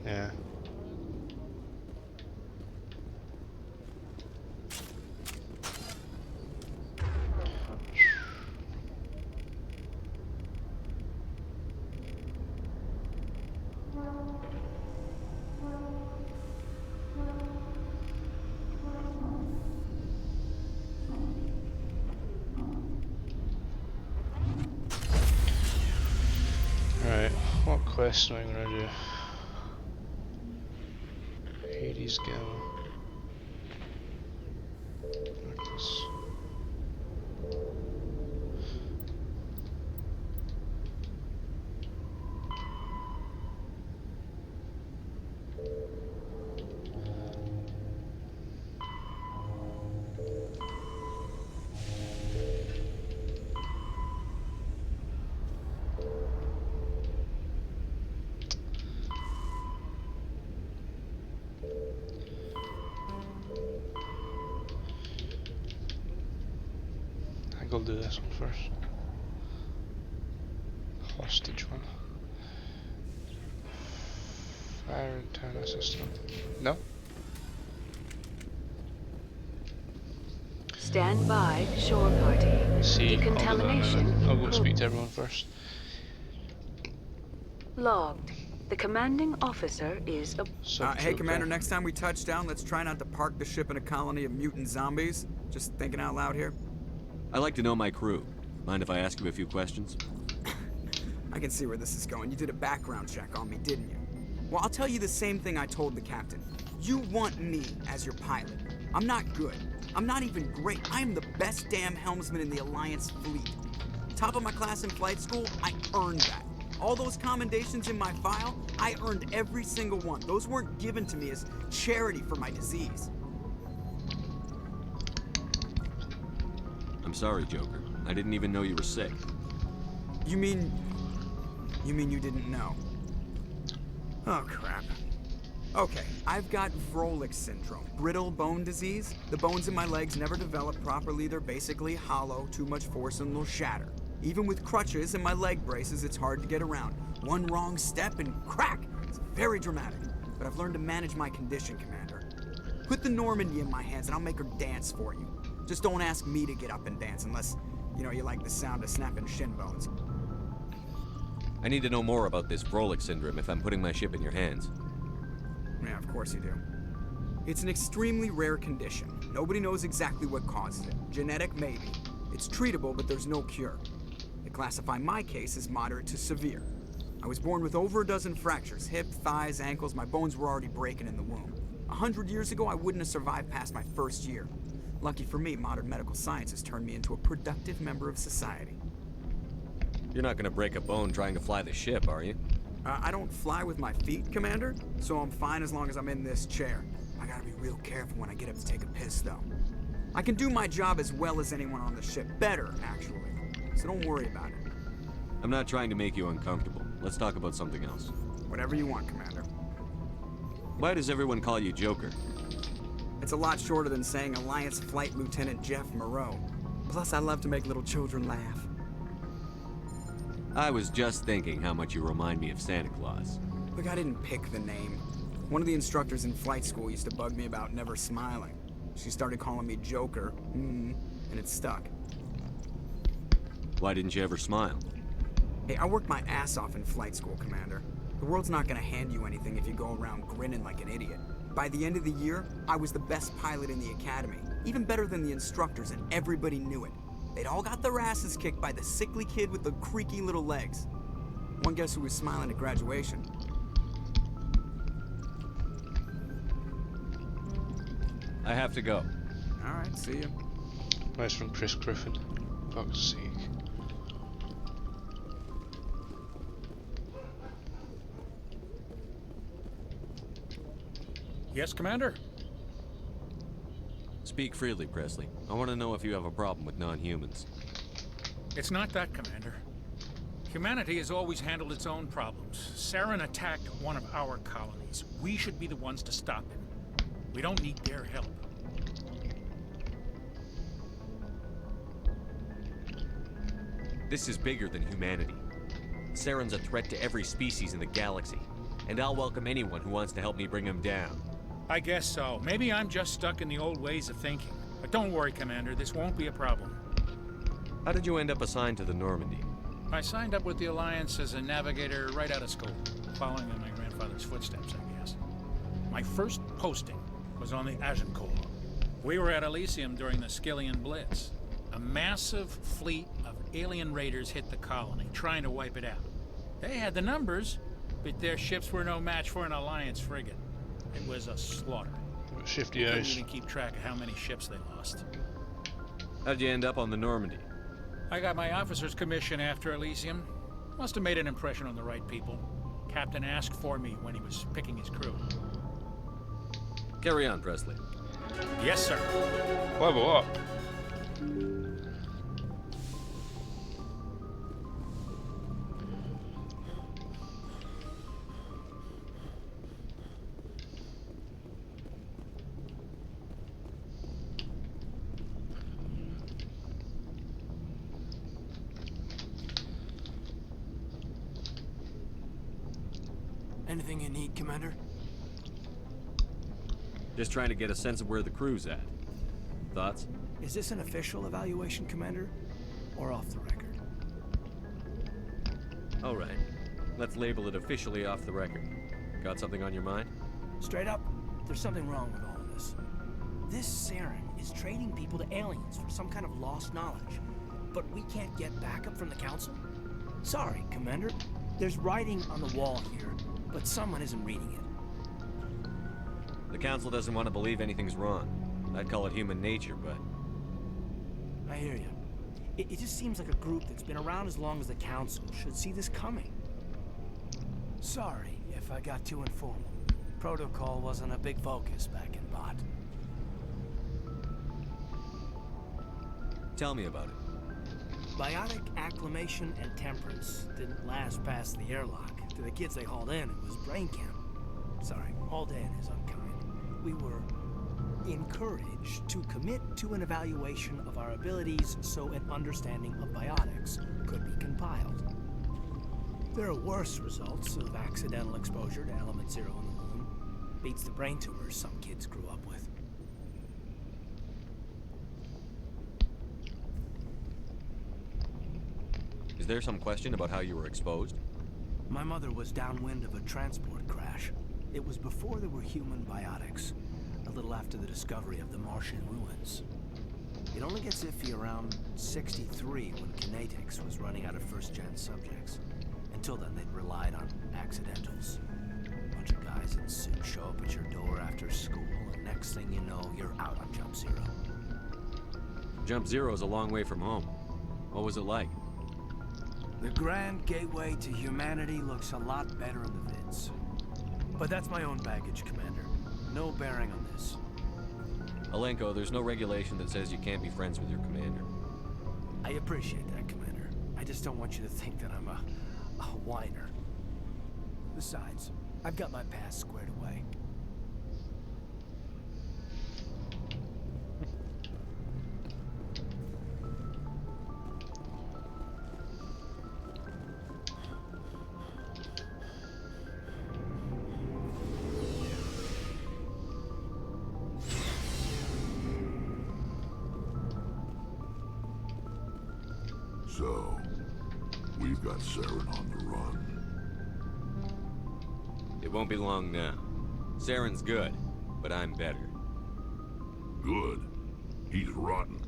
Yeah. Right, what quest am I gonna do? Hades Gal. Marcus. I'll do this one first. Hostage one. Fire antenna system. No? Stand by, shore party. See, Decontamination. I'll go speak to everyone first. Logged. The commanding officer is a... hey, Commander, next time we touch down, let's try not to park the ship in a colony of mutant zombies. Just thinking out loud here. I like to know my crew. Mind if I ask you a few questions? I can see where this is going. You did a background check on me, didn't you? Well, I'll tell you the same thing I told the captain. You want me as your pilot. I'm not good. I'm not even great. I am the best damn helmsman in the Alliance fleet. Top of my class in flight school, I earned that. All those commendations in my file, I earned every single one. Those weren't given to me as charity for my disease. I'm sorry, Joker. I didn't even know you were sick. You mean you didn't know? Oh, crap. Okay, I've got Vrolik syndrome, brittle bone disease. The bones in my legs never develop properly. They're basically hollow, too much force and they'll shatter. Even with crutches and my leg braces, it's hard to get around. One wrong step and crack! It's very dramatic. But I've learned to manage my condition, Commander. Put the Normandy in my hands and I'll make her dance for you. Just don't ask me to get up and dance unless, you like the sound of snapping shin bones. I need to know more about this Vrolik syndrome if I'm putting my ship in your hands. Yeah, of course you do. It's an extremely rare condition. Nobody knows exactly what causes it. Genetic, maybe. It's treatable, but there's no cure. They classify my case as moderate to severe. I was born with over a dozen fractures, hip, thighs, ankles. My bones were already breaking in the womb. 100 years ago, I wouldn't have survived past my first year. Lucky for me, modern medical science has turned me into a productive member of society. You're not gonna break a bone trying to fly the ship, are you? I don't fly with my feet, Commander, so I'm fine as long as I'm in this chair. I gotta be real careful when I get up to take a piss, though. I can do my job as well as anyone on the ship. Better, actually. So don't worry about it. I'm not trying to make you uncomfortable. Let's talk about something else. Whatever you want, Commander. Why does everyone call you Joker? It's a lot shorter than saying Alliance Flight Lieutenant Jeff Moreau. Plus, I love to make little children laugh. I was just thinking how much you remind me of Santa Claus. Look, I didn't pick the name. One of the instructors in flight school used to bug me about never smiling. She started calling me Joker, and it stuck. Why didn't you ever smile? Hey, I worked my ass off in flight school, Commander. The world's not gonna hand you anything if you go around grinning like an idiot. By the end of the year, I was the best pilot in the academy, even better than the instructors, and everybody knew it. They'd all got their asses kicked by the sickly kid with the creaky little legs. One guess who was smiling at graduation? I have to go. All right, see you. Nice from Chris Griffin. Fuck's sake. Yes, Commander? Speak freely, Presley. I want to know if you have a problem with non-humans. It's not that, Commander. Humanity has always handled its own problems. Saren attacked one of our colonies. We should be the ones to stop him. We don't need their help. This is bigger than humanity. Saren's a threat to every species in the galaxy, and I'll welcome anyone who wants to help me bring him down. I guess so. Maybe I'm just stuck in the old ways of thinking. But don't worry, Commander. This won't be a problem. How did you end up assigned to the Normandy? I signed up with the Alliance as a navigator right out of school, following in my grandfather's footsteps, I guess. My first posting was on the Agincourt. We were at Elysium during the Skillian Blitz. A massive fleet of alien raiders hit the colony, trying to wipe it out. They had the numbers, but their ships were no match for an Alliance frigate. It was a slaughter. Shifty Couldn't eyes. even keep track of how many ships they lost. How'd you end up on the Normandy? I got my officer's commission after Elysium. Must have made an impression on the right people. Captain asked for me when he was picking his crew. Carry on, Presley. Yes, sir. What about what? Anything you need, Commander? Just trying to get a sense of where the crew's at. Thoughts? Is this an official evaluation, Commander? Or off the record? All right. Let's label it officially off the record. Got something on your mind? Straight up, there's something wrong with all of this. This Saren is trading people to aliens for some kind of lost knowledge. But we can't get backup from the Council? Sorry, Commander. There's writing on the wall here, but someone isn't reading it. The Council doesn't want to believe anything's wrong. I'd call it human nature, but... I hear you. It just seems like a group that's been around as long as the Council should see this coming. Sorry if I got too informal. Protocol wasn't a big focus back in Bot. Tell me about it. Biotic acclimation and temperance didn't last past the airlock. To the kids they hauled in, it was brain camp. Sorry, hauled in is unkind. We were encouraged to commit to an evaluation of our abilities so an understanding of biotics could be compiled. There are worse results of accidental exposure to Element Zero in the moon. Beats the brain tumors some kids grew up with. Is there some question about how you were exposed? My mother was downwind of a transport crash. It was before there were human biotics, a little after the discovery of the Martian ruins. It only gets iffy around 63 when Kinetics was running out of first-gen subjects. Until then, they'd relied on accidentals. A bunch of guys in suits show up at your door after school, and next thing you know, you're out on Jump Zero. Jump Zero's a long way from home. What was it like? The grand gateway to humanity looks a lot better in the vids. But that's my own baggage, Commander. No bearing on this. Alenko, there's no regulation that says you can't be friends with your commander. I appreciate that, Commander. I just don't want you to think that I'm a whiner. Besides, I've got my past squared away. So, we've got Saren on the run. It won't be long now. Saren's good, but I'm better. Good. He's rotten.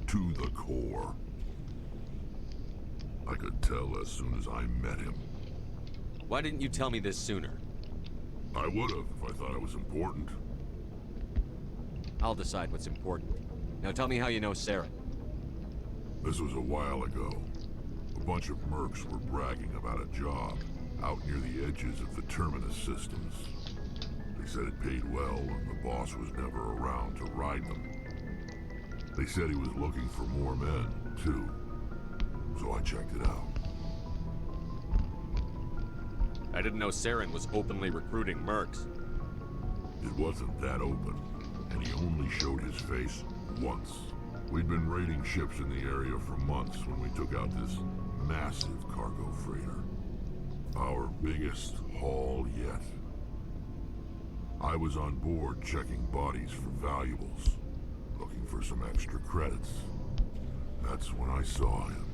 To the core. I could tell as soon as I met him. Why didn't you tell me this sooner? I would've if I thought it was important. I'll decide what's important. Now tell me how you know Saren. This was a while ago. A bunch of mercs were bragging about a job out near the edges of the Terminus systems. They said it paid well and the boss was never around to ride them. They said he was looking for more men, too. So I checked it out. I didn't know Saren was openly recruiting mercs. It wasn't that open, and he only showed his face once. We'd been raiding ships in the area for months when we took out this massive cargo freighter. Our biggest haul yet. I was on board checking bodies for valuables, looking for some extra credits. That's when I saw him.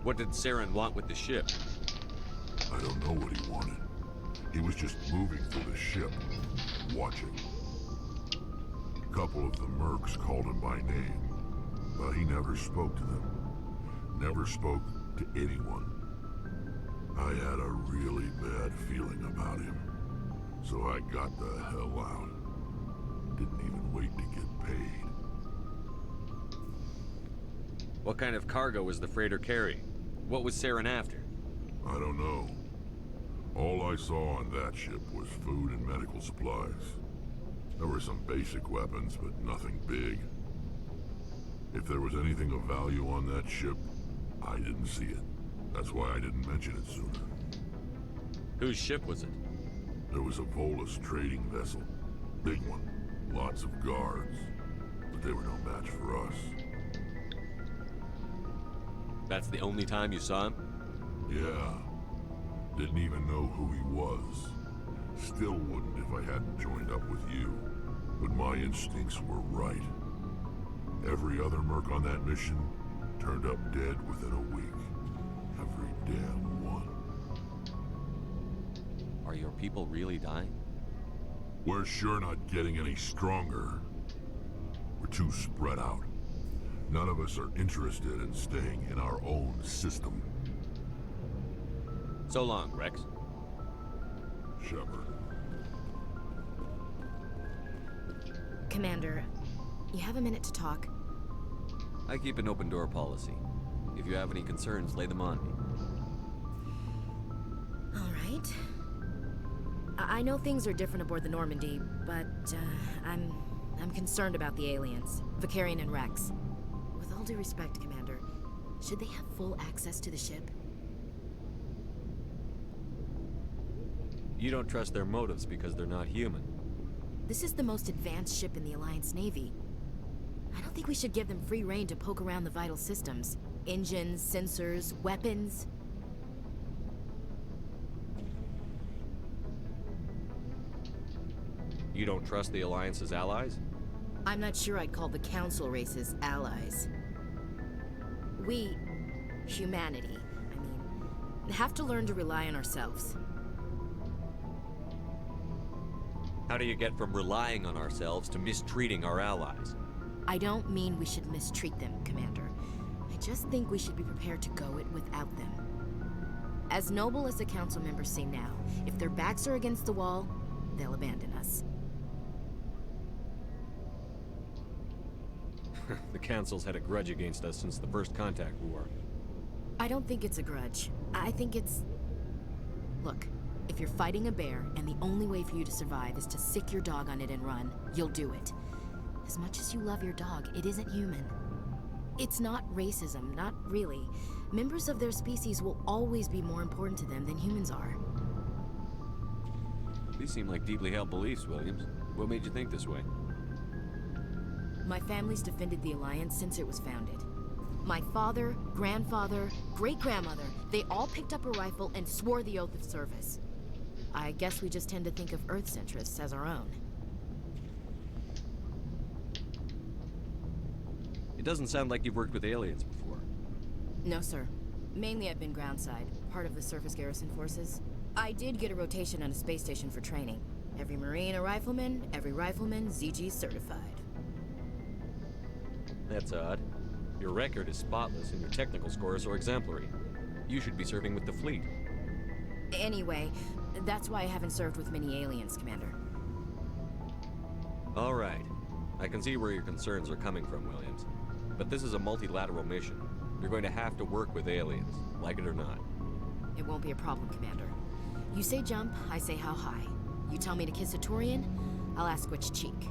What did Saren want with the ship? I don't know what he wanted. He was just moving through the ship, watching. A couple of the mercs called him by name, but he never spoke to them. Never spoke to anyone. I had a really bad feeling about him, so I got the hell out. Didn't even wait to get paid. What kind of cargo was the freighter carrying? What was Saren after? I don't know. All I saw on that ship was food and medical supplies. There were some basic weapons, but nothing big. If there was anything of value on that ship, I didn't see it. That's why I didn't mention it sooner. Whose ship was it? There was a Volus trading vessel. Big one. Lots of guards. But they were no match for us. That's the only time you saw him? Yeah. Didn't even know who he was. Still wouldn't if I hadn't joined up with you. But my instincts were right. Every other merc on that mission turned up dead within a week. Every damn one. Are your people really dying? We're sure not getting any stronger. We're too spread out. None of us are interested in staying in our own system. So long, Rex. Shepard. Commander, you have a minute to talk? I keep an open door policy. If you have any concerns, lay them on me. All right. I know things are different aboard the Normandy, but I'm concerned about the aliens, Vicarian and Rex. With all due respect, Commander, should they have full access to the ship? You don't trust their motives because they're not human. This is the most advanced ship in the Alliance Navy. I don't think we should give them free rein to poke around the vital systems. Engines, sensors, weapons. You don't trust the Alliance's allies? I'm not sure I'd call the Council races allies. We, humanity, have to learn to rely on ourselves. How do you get from relying on ourselves to mistreating our allies? I don't mean we should mistreat them, Commander. I just think we should be prepared to go it without them. As noble as the Council members seem now, if their backs are against the wall, they'll abandon us. The Council's had a grudge against us since the First Contact War. I don't think it's a grudge. I think it's... Look, if you're fighting a bear and the only way for you to survive is to sick your dog on it and run, you'll do it. As much as you love your dog, it isn't human. It's not racism, not really. Members of their species will always be more important to them than humans are. These seem like deeply held beliefs, Williams. What made you think this way? My family's defended the Alliance since it was founded. My father, grandfather, great-grandmother, they all picked up a rifle and swore the oath of service. I guess we just tend to think of Earth's interests as our own. It doesn't sound like you've worked with aliens before. No, sir. Mainly I've been groundside, part of the surface garrison forces. I did get a rotation on a space station for training. Every Marine a rifleman, every rifleman ZG certified. That's odd. Your record is spotless and your technical scores are exemplary. You should be serving with the fleet. Anyway, that's why I haven't served with many aliens, Commander. All right. I can see where your concerns are coming from, Williams. But this is a multilateral mission. You're going to have to work with aliens, like it or not. It won't be a problem, Commander. You say jump, I say how high. You tell me to kiss a Turian, I'll ask which cheek.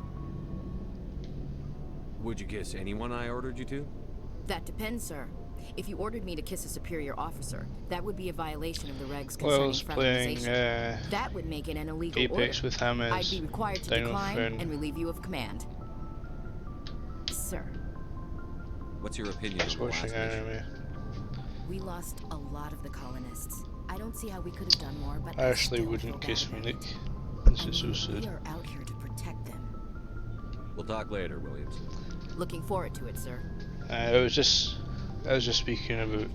Would you kiss anyone I ordered you to? That depends, sir. If you ordered me to kiss a superior officer, that would be a violation of the regs Well, I concerning was playing fraternization. That would make it an illegal Apex order. with him as I'd be required to Dino decline Friend. and relieve you of command. Sir, What's your opinion Just of the last watching mission? anime. we lost a lot of the colonists. I don't see how we could have done more, but I actually still wouldn't feel kiss bad about Monique. it. This is so We sad. are out here to protect them. We'll talk later, Williams. Looking forward to it, sir. I was just speaking about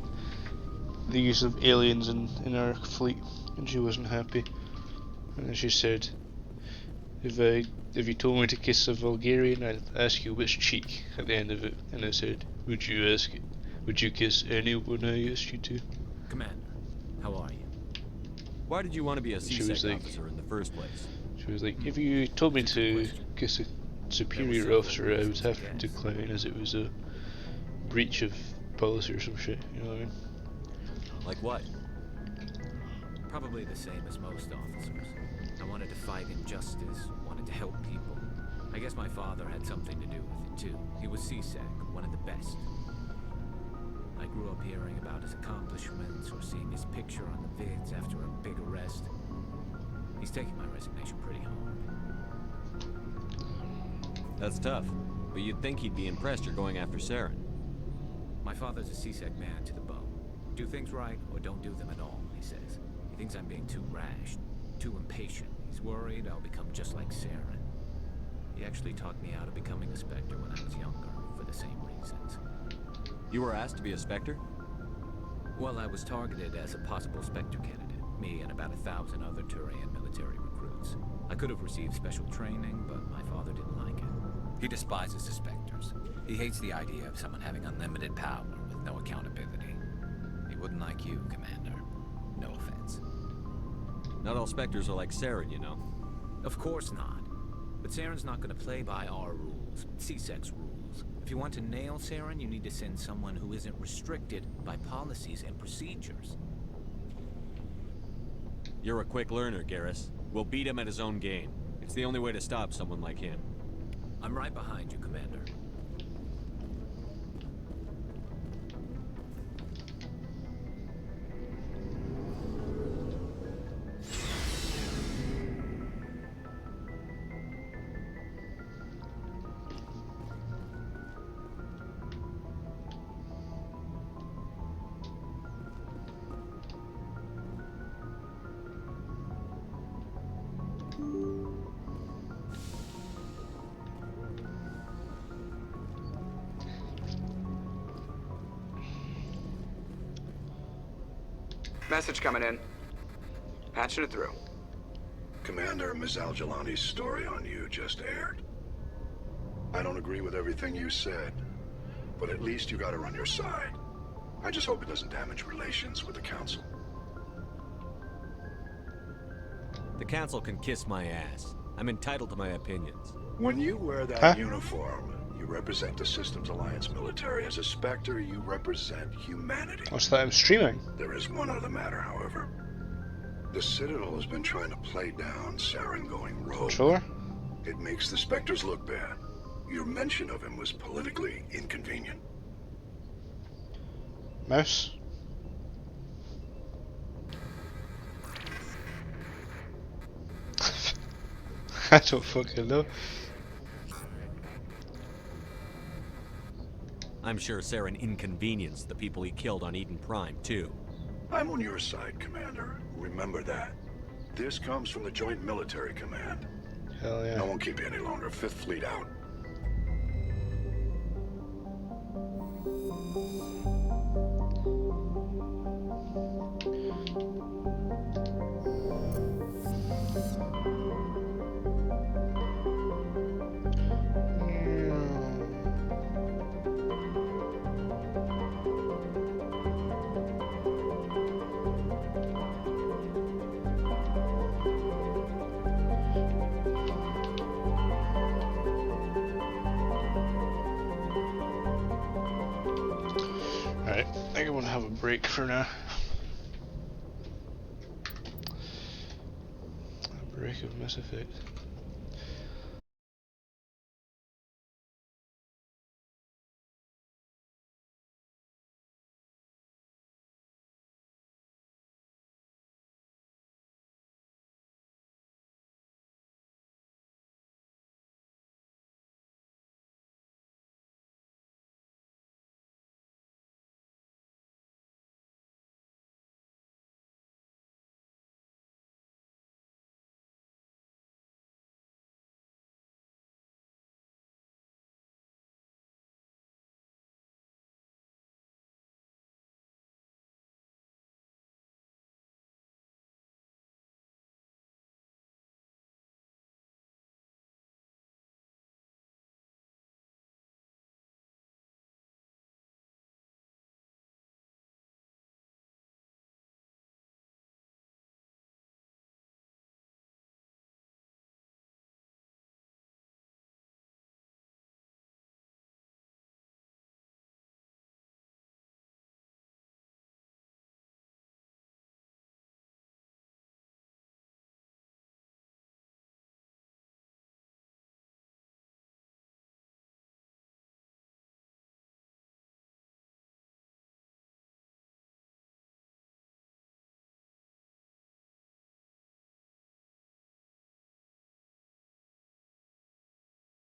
the use of aliens in our fleet, and she wasn't happy. And then she said, if you told me to kiss a Vulgarian, I'd ask you which cheek at the end of it. And I said, would you kiss anyone I asked you to? Commander, how are you? Why did you want to be a She was CSEC like- officer in the first place? She was like, if you told me to kiss a superior officer, I would have to decline, as it was a breach of policy or some shit, you know what I mean? Like what? Probably the same as most officers. I wanted to fight injustice, wanted to help people. I guess my father had something to do with it too. He was CSEC, one of the best. I grew up hearing about his accomplishments or seeing his picture on the vids after a big arrest. He's taking my resignation pretty hard. That's tough, but you'd think he'd be impressed you're going after Saren. My father's a CSEC man to the bone. Do things right or don't do them at all, he says. He thinks I'm being too rash, too impatient. He's worried I'll become just like Saren. He actually talked me out of becoming a Spectre when I was younger, for the same reasons. You were asked to be a Spectre? Well, I was targeted as a possible Spectre candidate. Me and about 1,000 other Turian military recruits. I could have received special training, but my father didn't like it. He despises the Spectres. He hates the idea of someone having unlimited power with no accountability. He wouldn't like you, Commander. No offense. Not all Spectres are like Saren, you know. Of course not. But Saren's not going to play by our rules, CSEC's rules. If you want to nail Saren, you need to send someone who isn't restricted by policies and procedures. You're a quick learner, Garrus. We'll beat him at his own game. It's the only way to stop someone like him. I'm right behind you, Commander. Message coming in. Patching it through. Commander, Ms. Al-Jalani's story on you just aired. I don't agree with everything you said, but at least you got her on your side. I just hope it doesn't damage relations with the Council. The Council can kiss my ass. I'm entitled to my opinions. When you wear that uniform, you represent the Systems Alliance military. As a Spectre, you represent humanity. What's that I'm streaming? There is one other matter, however. The Citadel has been trying to play down Saren going rogue. Sure. It makes the Spectres look bad. Your mention of him was politically inconvenient. Mouse? I don't fucking know. I'm sure Saren inconvenienced the people he killed on Eden Prime, too. I'm on your side, Commander. Remember that. This comes from the Joint Military Command. Hell yeah. I won't keep you any longer. Fifth Fleet out. Alright, I think I want to have a break for now. A break of Mass Effect.